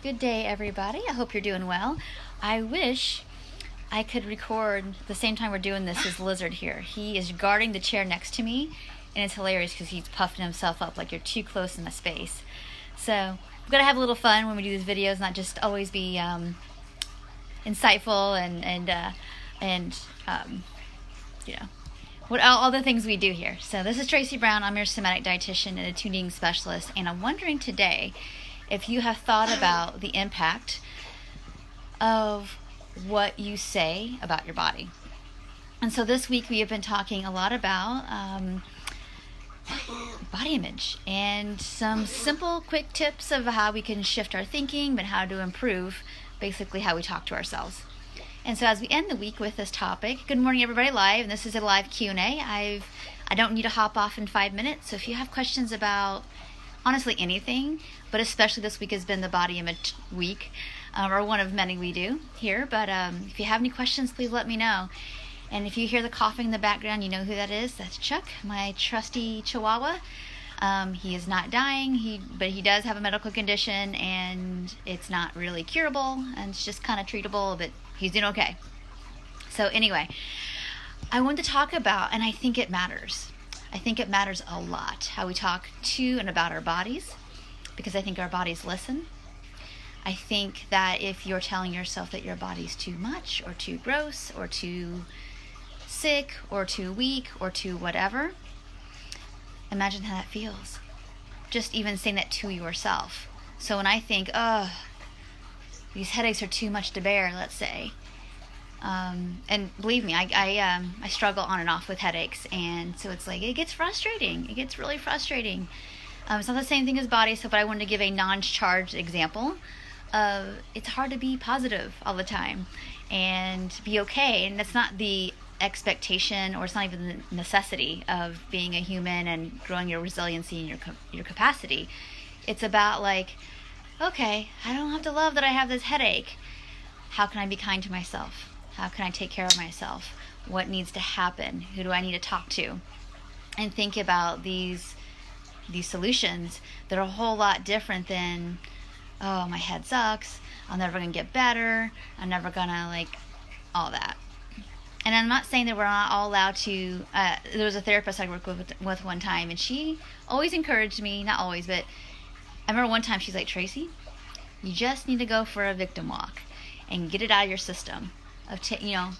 Good day, everybody. I hope you're doing well. I wish I could record the same time we're doing this as Lizard here. He is guarding the chair next to me, and it's hilarious because he's puffing himself up like you're too close in the space. So we've got to have a little fun when we do these videos, not just always be insightful and you know, what all the things we do here. So this is Tracy Brown. I'm your somatic dietitian and a tuning specialist, and I'm wondering today if you have thought about the impact of what you say about your body. And so this week we have been talking a lot about body image and some simple, quick tips of how we can shift our thinking, but how to improve basically how we talk to ourselves. And so as we end the week with this topic, good morning everybody live, and this is a live Q&A. I don't need to hop off in 5 minutes, so if you have questions about honestly anything, but especially this week has been the body image week, or one of many we do here, but if you have any questions, please let me know. And if you hear the coughing in the background, you know who that is. That's Chuck, my trusty Chihuahua. He is not dying, but he does have a medical condition, and it's not really curable, and it's just kind of treatable, but he's doing okay. So anyway, I want to talk about, and I think it matters. I think it matters a lot how we talk to and about our bodies, because I think our bodies listen. I think that if you're telling yourself that your body's too much or too gross or too sick or too weak or too whatever, imagine how that feels. Just even saying that to yourself. So when I think, oh, these headaches are too much to bear, let's say, and believe me, I struggle on and off with headaches, and so it's like it gets frustrating. It gets really frustrating. It's not the same thing as body stuff, but I wanted to give a non-charged example of it's hard to be positive all the time and be okay, and that's not the expectation, or it's not even the necessity of being a human and growing your resiliency and your capacity. It's about like, okay, I don't have to love that I have this headache. How can I be kind to myself? How can I take care of myself? What needs to happen? Who do I need to talk to? And think about these solutions that are a whole lot different than, oh, my head sucks, I'm never going to get better, I'm never going to, like, all that. And I'm not saying that we're not all allowed to, there was a therapist I worked with one time, and she always encouraged me, not always, but I remember one time she's like, Tracy, you just need to go for a victim walk and get it out of your system.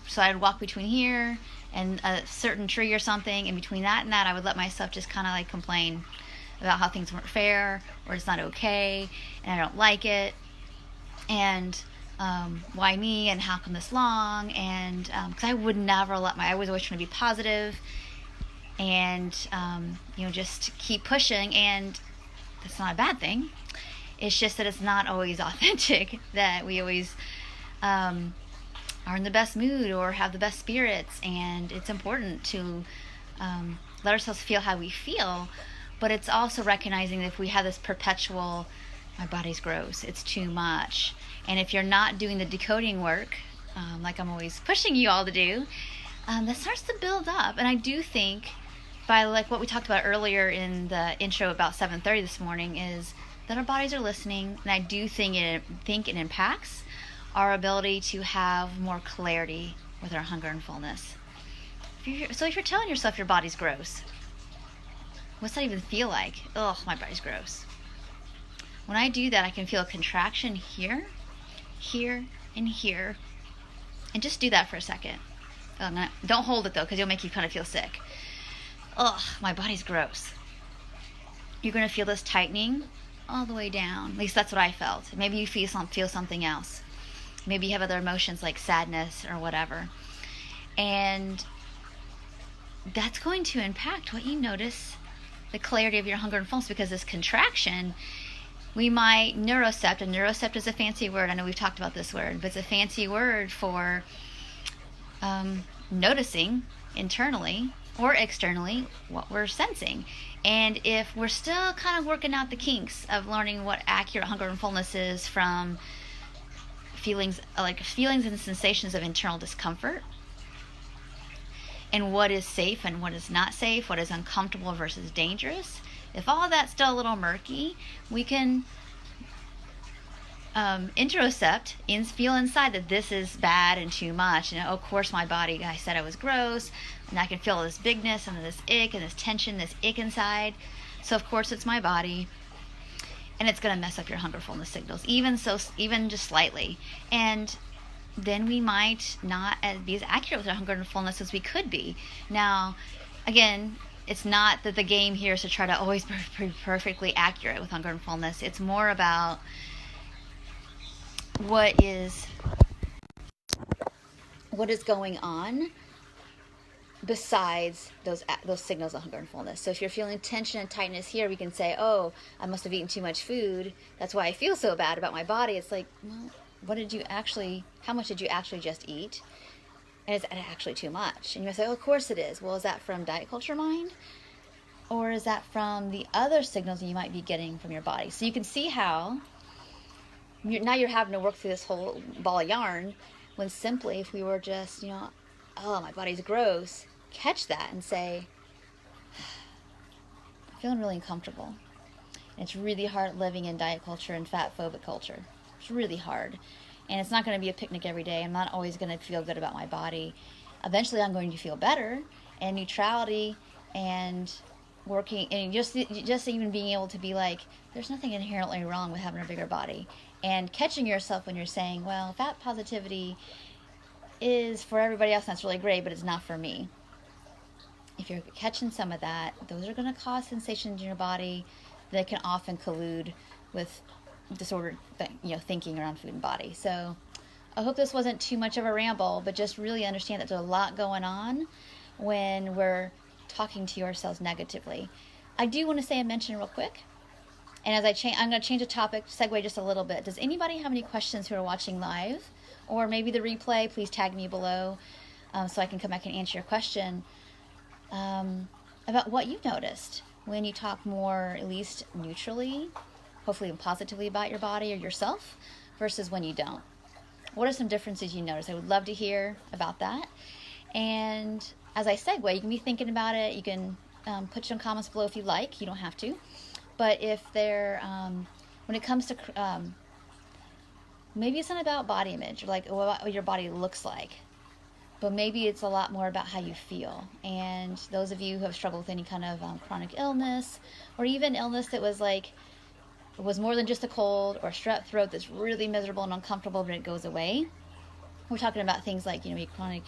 So I'd walk between here and a certain tree or something, and between that and that, I would let myself just kind of like complain about how things weren't fair, or it's not okay, and I don't like it, and why me, and how come this long, and because I would never I was always trying to be positive, and just keep pushing, and that's not a bad thing. It's just that it's not always authentic, that we always are in the best mood or have the best spirits, and it's important to let ourselves feel how we feel, but it's also recognizing that if we have this perpetual, my body's gross, it's too much, and if you're not doing the decoding work, like I'm always pushing you all to do, that starts to build up. And I do think, by like what we talked about earlier in the intro about 7:30 this morning, is that our bodies are listening, and I do think it impacts our ability to have more clarity with our hunger and fullness. So if you're telling yourself your body's gross, what's that even feel like? Ugh, my body's gross. When I do that, I can feel a contraction here, here, and here. And just do that for a second. Don't hold it though, because it'll make you kind of feel sick. Ugh, my body's gross. You're going to feel this tightening all the way down. At least that's what I felt. Maybe you feel something else. Maybe you have other emotions like sadness or whatever. And that's going to impact what you notice, the clarity of your hunger and fullness, because this contraction, we might neurocept, and neurocept is a fancy word. I know we've talked about this word, but it's a fancy word for noticing internally or externally what we're sensing. And if we're still kind of working out the kinks of learning what accurate hunger and fullness is from feelings and sensations of internal discomfort, and what is safe and what is not safe, what is uncomfortable versus dangerous, if all of that's still a little murky, we can interocept, feel inside that this is bad and too much. And of course, my body, I said I was gross, and I can feel this bigness and this ick and this tension, this ick inside. So of course, it's my body, and it's going to mess up your hunger fullness signals, even just slightly. And then we might not be as accurate with our hunger and fullness as we could be. Now, again, it's not that the game here is to try to always be perfectly accurate with hunger and fullness. It's more about what is going on besides those signals of hunger and fullness. So if you're feeling tension and tightness here, we can say, oh, I must have eaten too much food. That's why I feel so bad about my body. It's like, well, how much did you actually just eat? And is that actually too much? And you say, oh, of course it is. Well, is that from diet culture mind? Or is that from the other signals that you might be getting from your body? So you can see how now you're having to work through this whole ball of yarn, when simply if we were just, oh, my body's gross, catch that and say, I'm feeling really uncomfortable. And it's really hard living in diet culture and fat phobic culture. It's really hard. And it's not going to be a picnic every day. I'm not always going to feel good about my body. Eventually I'm going to feel better, and neutrality and working, and just even being able to be like, there's nothing inherently wrong with having a bigger body. And catching yourself when you're saying, well, fat positivity is for everybody else, and that's really great, but it's not for me. If you're catching some of that, those are going to cause sensations in your body that can often collude with disordered thinking around food and body. So I hope this wasn't too much of a ramble, but just really understand that there's a lot going on when we're talking to ourselves negatively. I do want to say a mention real quick. And as I'm going to change the topic, segue just a little bit. Does anybody have any questions who are watching live? Or maybe the replay, please tag me below so I can come back and answer your question about what you noticed when you talk more, at least neutrally, hopefully positively about your body or yourself, versus when you don't. What are some differences you notice? I would love to hear about that. And as I segue, you can be thinking about it. You can put some comments below if you like. You don't have to. But if they're, when it comes to, maybe it's not about body image, or like what your body looks like, but maybe it's a lot more about how you feel. And those of you who have struggled with any kind of chronic illness, or even illness that was more than just a cold or strep throat that's really miserable and uncomfortable, but it goes away. We're talking about things like, chronic,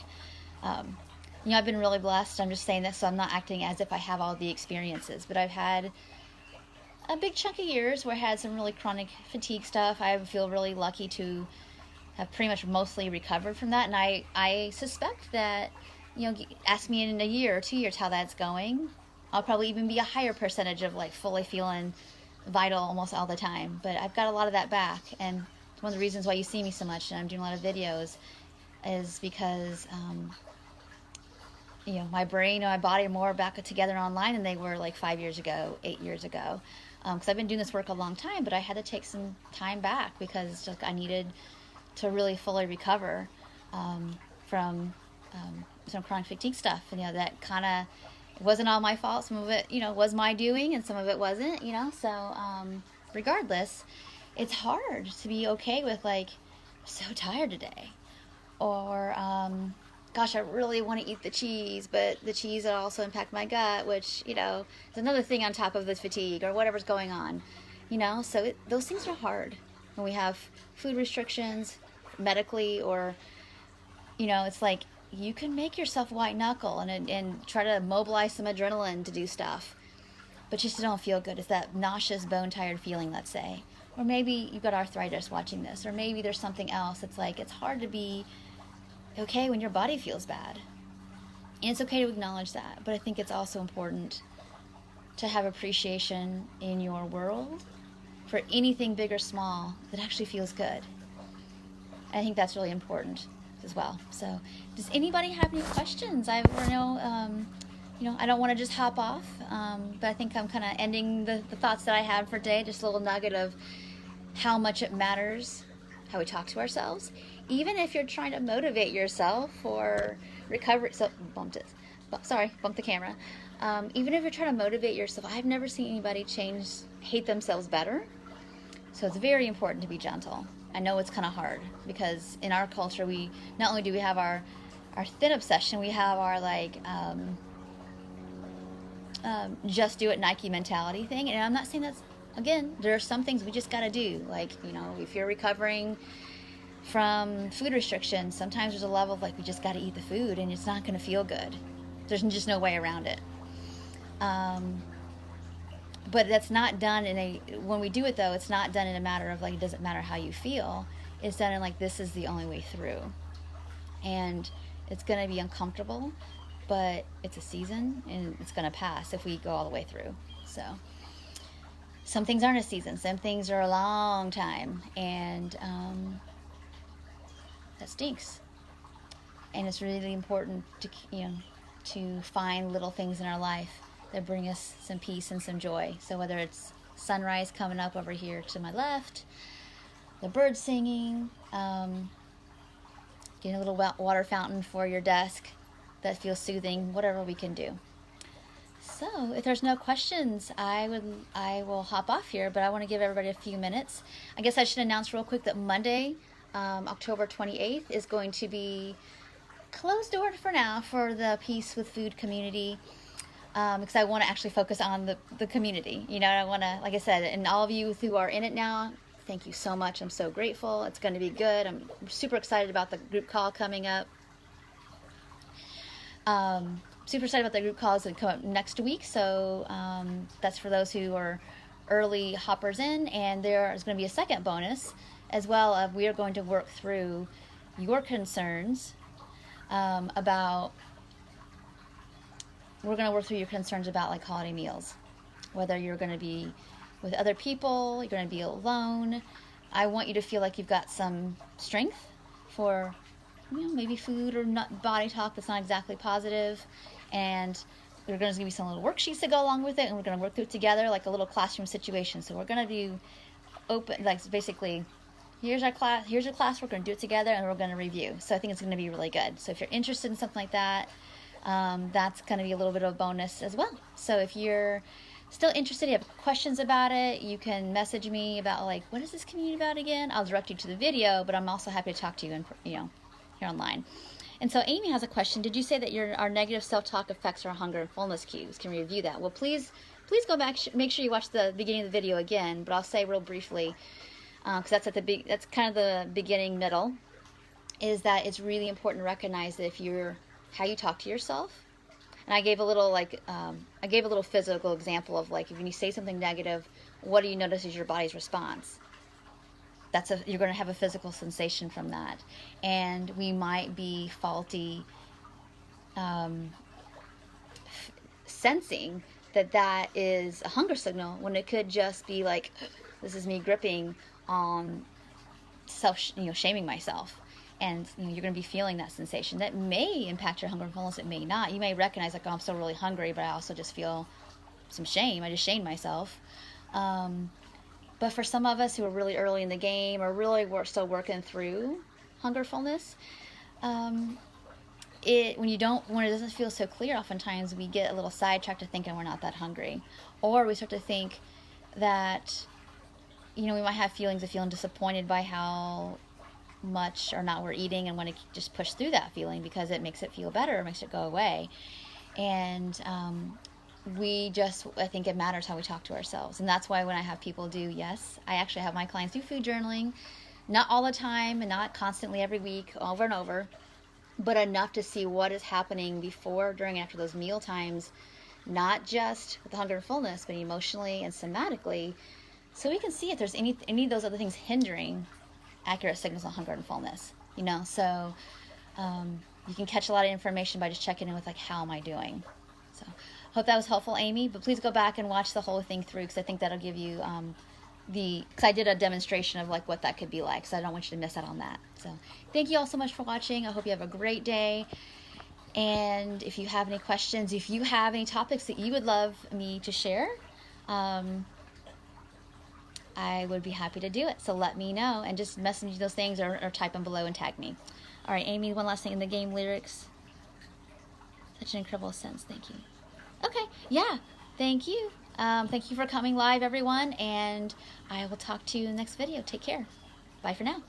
I've been really blessed. I'm just saying this so I'm not acting as if I have all the experiences, but I've had a big chunk of years where I had some really chronic fatigue stuff. I feel really lucky to have pretty much mostly recovered from that. And I suspect that, ask me in a year or 2 years how that's going. I'll probably even be a higher percentage of fully feeling vital almost all the time. But I've got a lot of that back. And one of the reasons why you see me so much and I'm doing a lot of videos is because, my brain and my body are more back together online than they were 5 years ago, 8 years ago. Because I've been doing this work a long time, but I had to take some time back because I needed to really fully recover from some chronic fatigue stuff. And, that kind of wasn't all my fault. Some of it, was my doing, and some of it wasn't, So regardless, it's hard to be okay with, I'm so tired today. Or, gosh, I really want to eat the cheese, but the cheese will also impact my gut, which, is another thing on top of the fatigue or whatever's going on, So those things are hard when we have food restrictions medically, or, it's like you can make yourself white knuckle and try to mobilize some adrenaline to do stuff, but you still don't feel good. It's that nauseous, bone-tired feeling, let's say. Or maybe you've got arthritis watching this, or maybe there's something else. It's it's hard to be okay when your body feels bad. And it's okay to acknowledge that, but I think it's also important to have appreciation in your world for anything big or small that actually feels good. I think that's really important as well. So does anybody have any questions? I don't want to just hop off, but I think I'm kind of ending the thoughts that I had for today, just a little nugget of how much it matters how we talk to ourselves, even if you're trying to motivate yourself for recovery. So bumped the camera. Even if you're trying to motivate yourself, I've never seen anybody hate themselves better. So it's very important to be gentle. I know it's kind of hard because in our culture, we not only do we have our thin obsession, we have our like just do it Nike mentality thing. And I'm not saying that's, again, there are some things we just got to do. Like, you know, if you're recovering from food restrictions, sometimes there's a level of like, we just got to eat the food and it's not going to feel good. There's just no way around it. But that's not done when we do it though, it's not done in a matter of like, it doesn't matter how you feel. It's done in like, this is the only way through. And it's going to be uncomfortable, but it's a season and it's going to pass if we go all the way through. So some things aren't a season. Some things are a long time, and that stinks. And it's really important to find little things in our life that bring us some peace and some joy. So whether it's sunrise coming up over here to my left, the birds singing, getting a little water fountain for your desk that feels soothing, whatever we can do. So if there's no questions, I will hop off here, but I want to give everybody a few minutes. I guess I should announce real quick that Monday, October 28th, is going to be closed door for now for the Peace with Food community, because I want to actually focus on the community. You know, I want to, like I said, and all of you who are in it now, thank you so much. I'm so grateful. It's going to be good. I'm super excited about the group call coming up. Super excited about the group calls that come up next week. So that's for those who are early hoppers in. And there is going to be a second bonus as well. We are going to work through your concerns about like holiday meals, whether you're going to be with other people, you're going to be alone. I want you to feel like you've got some strength for, maybe food or not body talk that's not exactly positive. And we're going to give you some little worksheets to go along with it, and we're going to work through it together like a little classroom situation. So we're going to be open, like basically, here's your class, we're going to do it together, and we're going to review. So I think it's going to be really good. So if you're interested in something like that, that's going to be a little bit of a bonus as well. So if you're still interested, you have questions about it, you can message me about like, what is this community about again? I'll direct you to the video, but I'm also happy to talk to you here online. And so Amy has a question. Did you say that our negative self-talk affects our hunger and fullness cues? Can we review that? Well, please go back. Make sure you watch the beginning of the video again. But I'll say real briefly, because that's kind of the beginning, middle, is that it's really important to recognize that how you talk to yourself. And I gave a little physical example of like, if you say something negative, what do you notice is your body's response? You're going to have a physical sensation from that. And we might be faulty sensing that is a hunger signal, when it could just be like, this is me gripping on shaming myself. And you're going to be feeling that sensation. That may impact your hunger and fullness. It may not. You may recognize like, oh, I'm still really hungry, but I also just feel some shame. I just shamed myself. But for some of us who are really early in the game, or really still working through hunger fullness, when it doesn't feel so clear, oftentimes we get a little sidetracked to thinking we're not that hungry, or we start to think that we might have feelings of feeling disappointed by how much or not we're eating, and want to just push through that feeling because it makes it feel better, makes it go away. And I think it matters how we talk to ourselves. And that's why when I have people I actually have my clients do food journaling, not all the time and not constantly every week, over and over, but enough to see what is happening before, during, and after those meal times, not just with the hunger and fullness, but emotionally and somatically, so we can see if there's any of those other things hindering accurate signals on hunger and fullness. So you can catch a lot of information by just checking in with like, how am I doing? So hope that was helpful, Amy, but please go back and watch the whole thing through, because I think that'll give you because I did a demonstration of like what that could be like, so I don't want you to miss out on that. So thank you all so much for watching. I hope you have a great day. And if you have any questions, if you have any topics that you would love me to share, I would be happy to do it. So let me know, and just message me those things, or type them below and tag me. All right, Amy, one last thing in the game lyrics. Such an incredible sense. Thank you. Okay, yeah, thank you. Thank you for coming live, everyone, and I will talk to you in the next video. Take care. Bye for now.